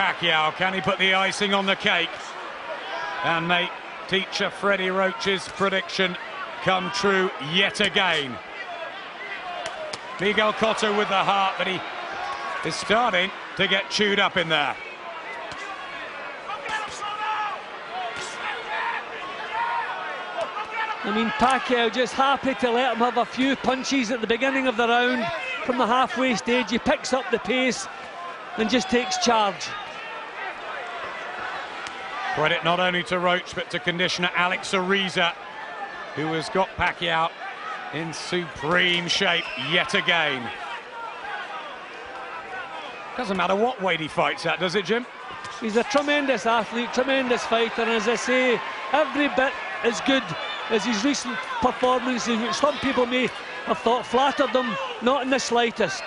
Pacquiao. Can he put the icing on the cake and make teacher Freddie Roach's prediction come true yet again? Miguel Cotto with the heart, but he is starting to get chewed up in there. I mean, Pacquiao just happy to let him have a few punches at the beginning of the round. From the halfway stage, he picks up the pace and just takes charge. Credit not only to Roach, but to conditioner Alex Ariza, who has got Pacquiao in supreme shape yet again. Doesn't matter what weight he fights at, does it, Jim? He's a tremendous athlete, tremendous fighter, and as I say, every bit as good as his recent performances, which some people may have thought flattered him, not in the slightest.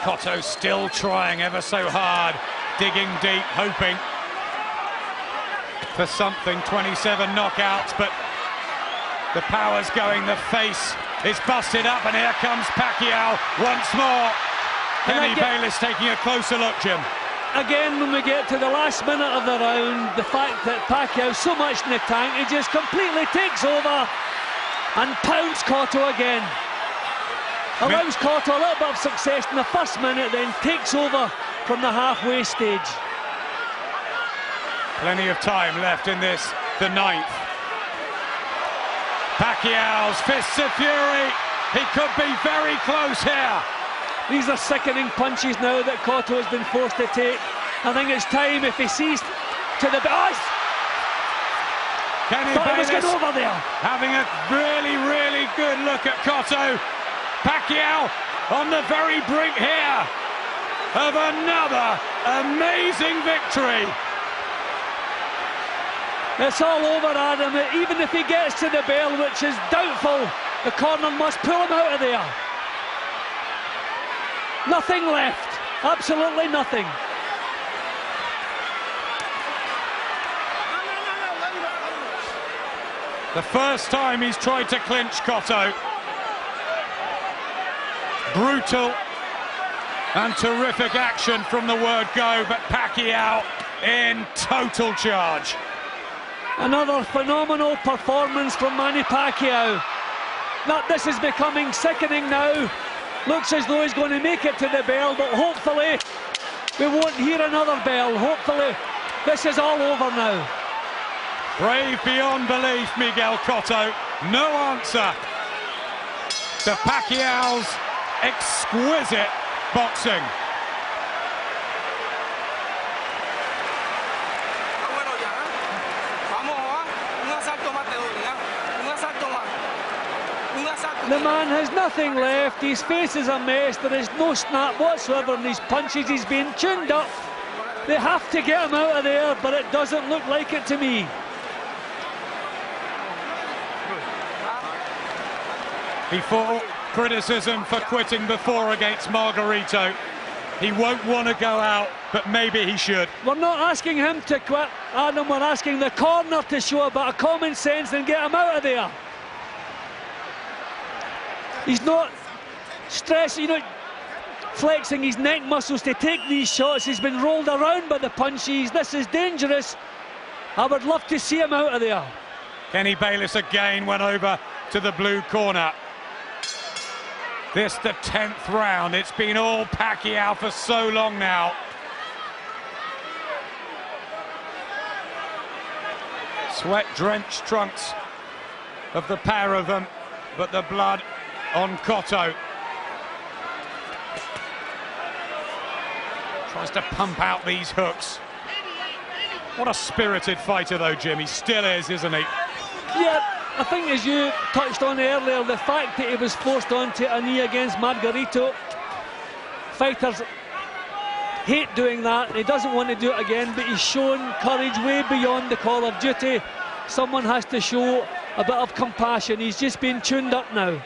Cotto still trying ever so hard, digging deep, hoping for something. 27 knockouts, but the power's going, the face is busted up, and here comes Pacquiao once more. Kenny Bayless taking a closer look, Jim. Again, when we get to the last minute of the round, the fact that Pacquiao's so much in the tank, he just completely takes over and pounds Cotto again. Allows Cotto a little bit of success in the first minute, then takes over from the halfway stage. Plenty of time left in this, the ninth. Pacquiao's fists of fury. He could be very close here. These are sickening punches now that Cotto has been forced to take. I think it's time, if he sees to the base. Kenny Bayless over there, having a really, really good look at Cotto. Pacquiao on the very brink here of another amazing victory. It's all over, Adam. Even if he gets to the bell, which is doubtful, the corner must pull him out of there. Nothing left, absolutely nothing. The first time he's tried to clinch Cotto. Brutal and terrific action from the word go, but Pacquiao in total charge. Another phenomenal performance from Manny Pacquiao. This is becoming sickening now. Looks as though he's going to make it to the bell, but hopefully we won't hear another bell. Hopefully this is all over now. Brave beyond belief, Miguel Cotto. No answer to Pacquiao's exquisite boxing. The man has nothing left. His face is a mess. There is no snap whatsoever in these punches. He's been tuned up. They have to get him out of there, but it doesn't look like it to me. He fought criticism for quitting before against Margarito. He won't want to go out, but maybe he should. We're not asking him to quit, Adam. We're asking the corner to show a bit of common sense and get him out of there. He's not stressing, flexing his neck muscles to take these shots. He's been rolled around by the punches. This is dangerous. I would love to see him out of there. Kenny Bayless again went over to the blue corner. This the 10th round. It's been all Pacquiao for so long now. Sweat-drenched trunks of the pair of them, but the blood on Cotto. Tries to pump out these hooks. What a spirited fighter though, Jim. He still is, isn't he? Yeah, I think as you touched on earlier, the fact that he was forced onto a knee against Margarito, fighters hate doing that. He doesn't want to do it again, but he's shown courage way beyond the call of duty. Someone has to show a bit of compassion. He's just been tuned up now.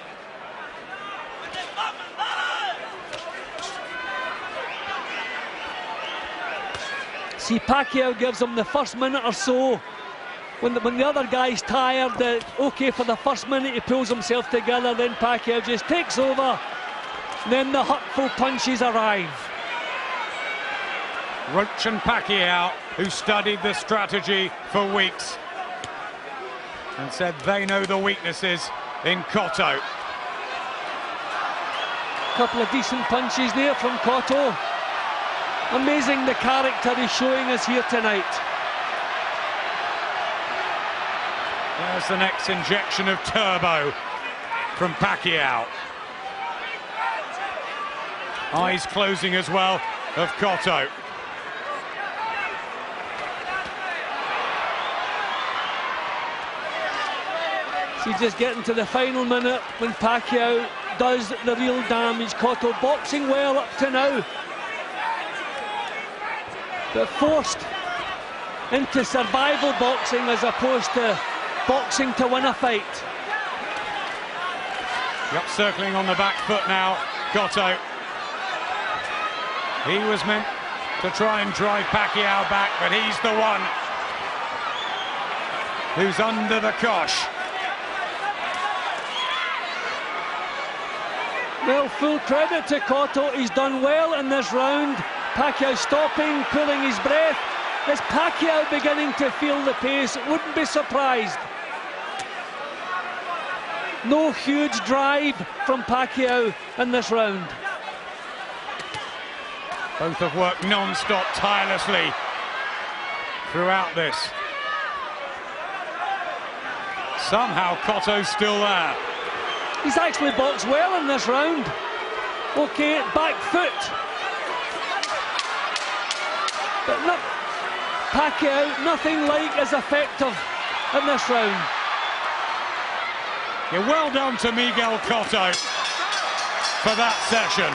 See, Pacquiao gives him the first minute or so. When the other guy's tired, okay, for the first minute he pulls himself together, then Pacquiao just takes over. Then the hurtful punches arrive. Roach and Pacquiao, who studied the strategy for weeks and said they know the weaknesses in Cotto. Couple of decent punches there from Cotto. Amazing the character he's showing us here tonight. There's the next injection of turbo from Pacquiao. Eyes closing as well of Cotto. He's just getting to the final minute when Pacquiao does the real damage. Cotto boxing well up to now, but forced into survival boxing as opposed to boxing to win a fight. Yep, circling on the back foot now, Cotto. He was meant to try and drive Pacquiao back, but he's the one who's under the cosh. Well, full credit to Cotto. He's done well in this round. Pacquiao stopping, pulling his breath. Is Pacquiao beginning to feel the pace? Wouldn't be surprised. No huge drive from Pacquiao in this round. Both have worked non-stop, tirelessly throughout this. Somehow Cotto's still there. He's actually boxed well in this round. Okay, back foot. But no, Pacquiao, nothing like as effective in this round. Yeah, well done to Miguel Cotto for that session.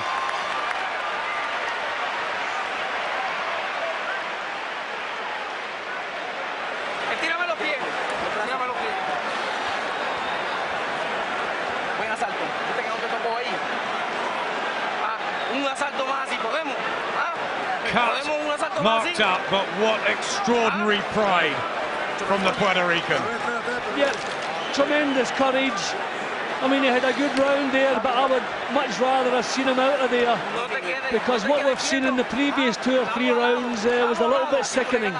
Cut, marked up, but what extraordinary pride from the Puerto Rican. Yeah, tremendous courage. I mean, he had a good round there, but I would much rather have seen him out of there, because what we've seen in the previous 2 or 3 rounds was a little bit sickening.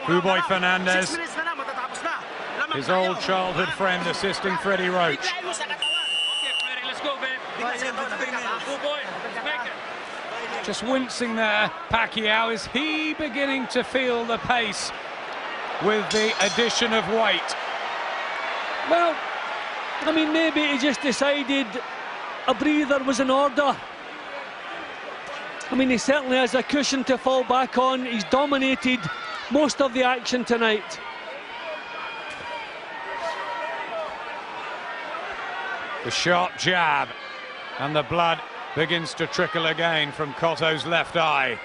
Uboy Fernandez, his old childhood friend, assisting Freddie Roach. Just wincing there, Pacquiao. Is he beginning to feel the pace with the addition of weight? Well, I mean, maybe he just decided a breather was in order. I mean, he certainly has a cushion to fall back on. He's dominated most of the action tonight. The sharp jab, and the blood begins to trickle again from Cotto's left eye.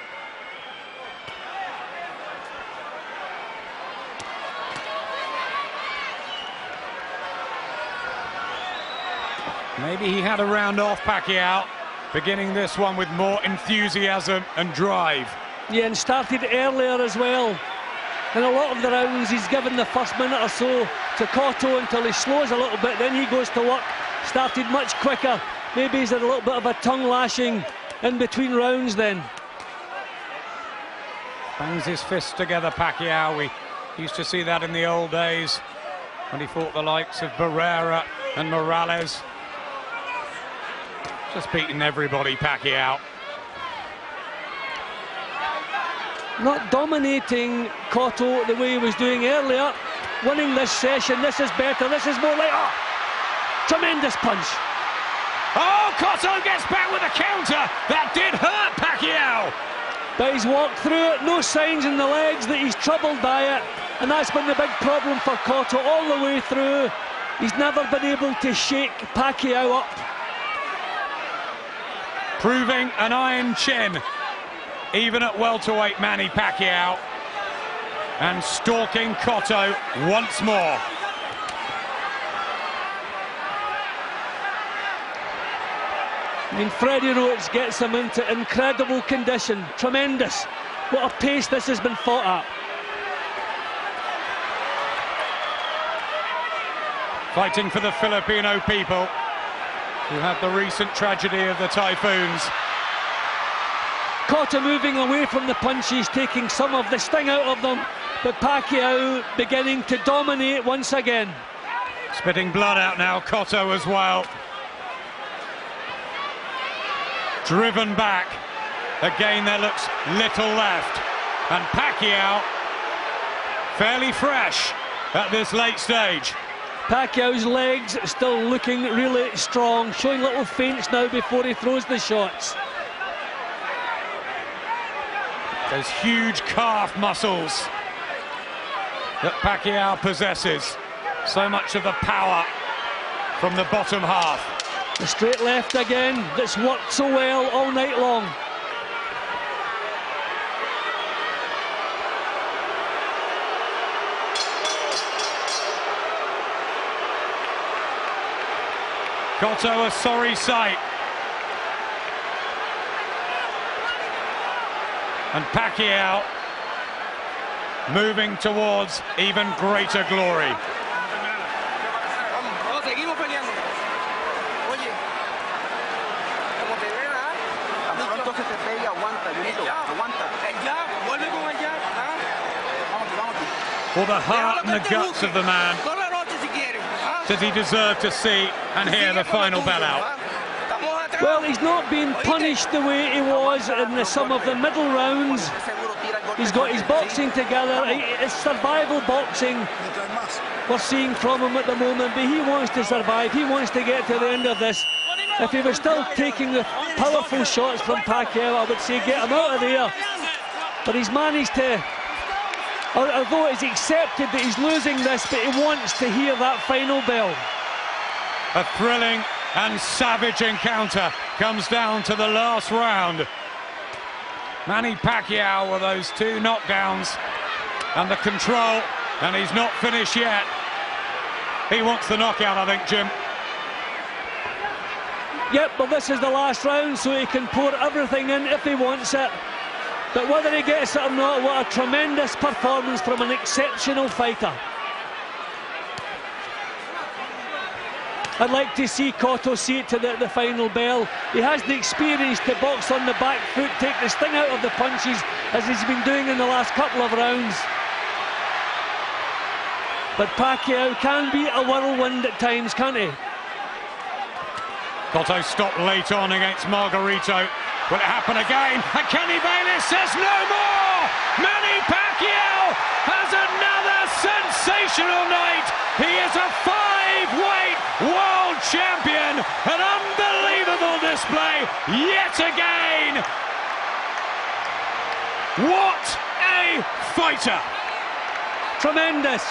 Maybe he had a round off, Pacquiao, beginning this one with more enthusiasm and drive. Yeah, and started earlier as well. In a lot of the rounds, he's given the first minute or so to Cotto until he slows a little bit, then he goes to work. Started much quicker. Maybe he's had a little bit of a tongue lashing in between rounds then. Bangs his fists together, Pacquiao. We used to see that in the old days when he fought the likes of Barrera and Morales. Just beating everybody, Pacquiao. Not dominating Cotto the way he was doing earlier. Winning this session, this is better, this is more like... Oh, tremendous punch. Oh, Cotto gets back with a counter. That did hurt Pacquiao. But he's walked through it, no signs in the legs that he's troubled by it. And that's been the big problem for Cotto all the way through. He's never been able to shake Pacquiao up. Proving an iron chin, even at welterweight, Manny Pacquiao. And stalking Cotto once more. I mean, Freddie Roach gets him into incredible condition. Tremendous. What a pace this has been fought at. Fighting for the Filipino people. who had the recent tragedy of the typhoons. Cotto moving away from the punches, taking some of the sting out of them, but Pacquiao beginning to dominate once again. Spitting blood out now, Cotto as well. Driven back. Again, there looks little left. And Pacquiao, fairly fresh at this late stage. Pacquiao's legs still looking really strong, showing little feints now before he throws the shots. Those huge calf muscles that Pacquiao possesses. So much of the power from the bottom half. The straight left again, that's worked so well all night long. Cotto a sorry sight. And Pacquiao moving towards even greater glory. For the heart and the guts of the man, does he deserve to see and hear the final bell out? Well, he's not been punished the way he was in some of the middle rounds. He's got his boxing together. It's survival boxing we're seeing from him at the moment, but he wants to survive. He wants to get to the end of this. If he was still taking the powerful shots from Pacquiao, I would say get him out of there. But he's managed to, although it's accepted that he's losing this, but he wants to hear that final bell. A thrilling and savage encounter comes down to the last round. Manny Pacquiao with those two knockdowns and the control, and he's not finished yet. He wants the knockout, I think, Jim. Yep, but this is the last round, so he can pour everything in if he wants it. But whether he gets it or not, what a tremendous performance from an exceptional fighter. I'd like to see Cotto see it to the final bell. He has the experience to box on the back foot, take the sting out of the punches, as he's been doing in the last couple of rounds. But Pacquiao can be a whirlwind at times, can't he? Cotto stopped late on against Margarito. Will it happen again? And Kenny Bayless says no more! Manny Pacquiao has another sensational night! He is a 5-weight world champion! An unbelievable display yet again! What a fighter! Tremendous!